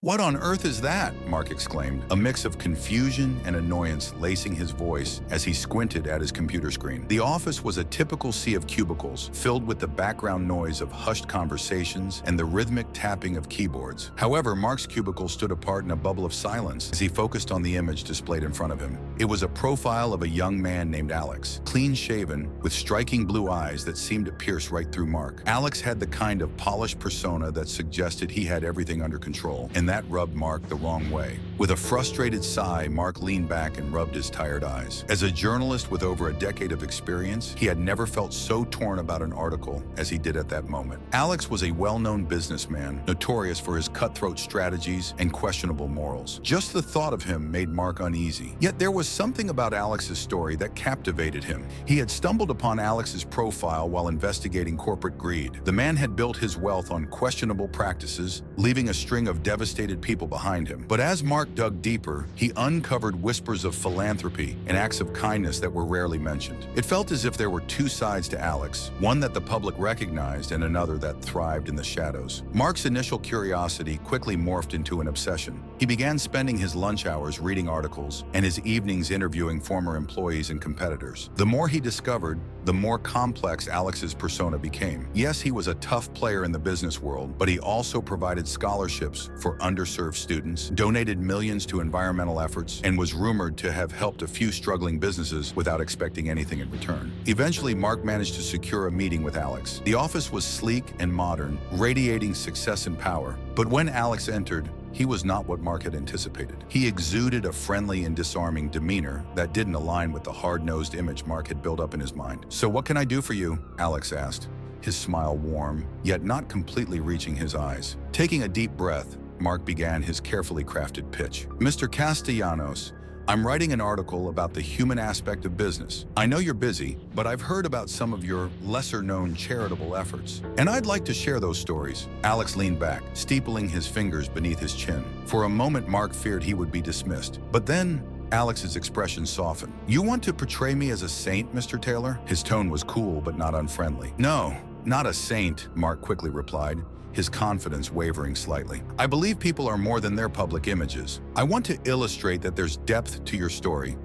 "What on earth is that?" Mark exclaimed, a mix of confusion and annoyance lacing his voice as he squinted at his computer screen. The office was a typical sea of cubicles, filled with the background noise of hushed conversations and the rhythmic tapping of keyboards. However, Mark's cubicle stood apart in a bubble of silence as he focused on the image displayed in front of him. It was a profile of a young man named Alex, clean-shaven, with striking blue eyes that seemed to pierce right through Mark. Alex had the kind of polished persona that suggested he had everything under control, and that rubbed Mark the wrong way. With a frustrated sigh, Mark leaned back and rubbed his tired eyes. As a journalist with over a decade of experience, he had never felt so torn about an article as he did at that moment. Alex was a well-known businessman, notorious for his cutthroat strategies and questionable morals. Just the thought of him made Mark uneasy. Yet there was something about Alex's story that captivated him. He had stumbled upon Alex's profile while investigating corporate greed. The man had built his wealth on questionable practices, leaving a string of devastated people behind him. But as Mark dug deeper, he uncovered whispers of philanthropy and acts of kindness that were rarely mentioned. It felt as if there were two sides to Alex, one that the public recognized and another that thrived in the shadows. Mark's initial curiosity quickly morphed into an obsession. He began spending his lunch hours reading articles and his evenings interviewing former employees and competitors. The more he discovered, the more complex Alex's persona became. Yes, he was a tough player in the business world, but he also provided scholarships for underserved students, donated millions to environmental efforts, and was rumored to have helped a few struggling businesses without expecting anything in return. Eventually, Mark managed to secure a meeting with Alex. The office was sleek and modern, radiating success and power. But when Alex entered, he was not what Mark had anticipated. He exuded a friendly and disarming demeanor that didn't align with the hard-nosed image Mark had built up in his mind. "So what can I do for you?" Alex asked, his smile warm, yet not completely reaching his eyes. Taking a deep breath, Mark began his carefully crafted pitch. "Mr. Castellanos, I'm writing an article about the human aspect of business. I know you're busy, but I've heard about some of your lesser-known charitable efforts, and I'd like to share those stories." Alex leaned back, steepling his fingers beneath his chin. For a moment, Mark feared he would be dismissed. But then, Alex's expression softened. "You want to portray me as a saint, Mr. Taylor?" His tone was cool but not unfriendly. "No, not a saint," Mark quickly replied, his confidence wavering slightly. "I believe people are more than their public images. I want to illustrate that there's depth to your story,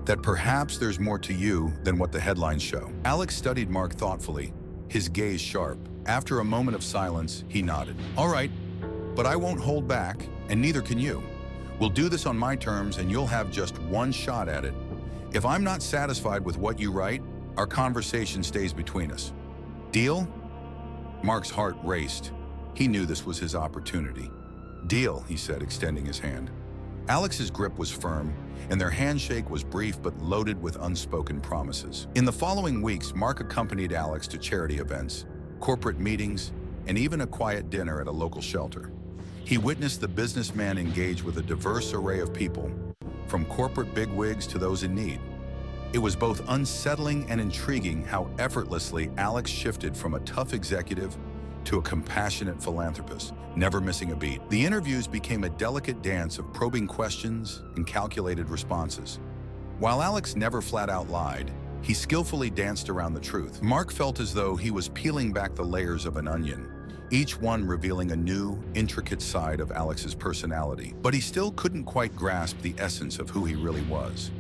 that perhaps there's more to you than what the headlines show." Alex studied Mark thoughtfully, his gaze sharp. After a moment of silence, he nodded. "All right, but I won't hold back, and neither can you. We'll do this on my terms, and you'll have just one shot at it. If I'm not satisfied with what you write, our conversation stays between us. Deal?" Mark's heart raced. He knew this was his opportunity. "Deal," he said, extending his hand. Alex's grip was firm, and their handshake was brief but loaded with unspoken promises. In the following weeks, Mark accompanied Alex to charity events, corporate meetings, and even a quiet dinner at a local shelter. He witnessed the businessman engage with a diverse array of people, from corporate bigwigs to those in need. It was both unsettling and intriguing how effortlessly Alex shifted from a tough executive to a compassionate philanthropist, never missing a beat. The interviews became a delicate dance of probing questions and calculated responses. While Alex never flat out lied, he skillfully danced around the truth. Mark felt as though he was peeling back the layers of an onion, each one revealing a new, intricate side of Alex's personality. But he still couldn't quite grasp the essence of who he really was.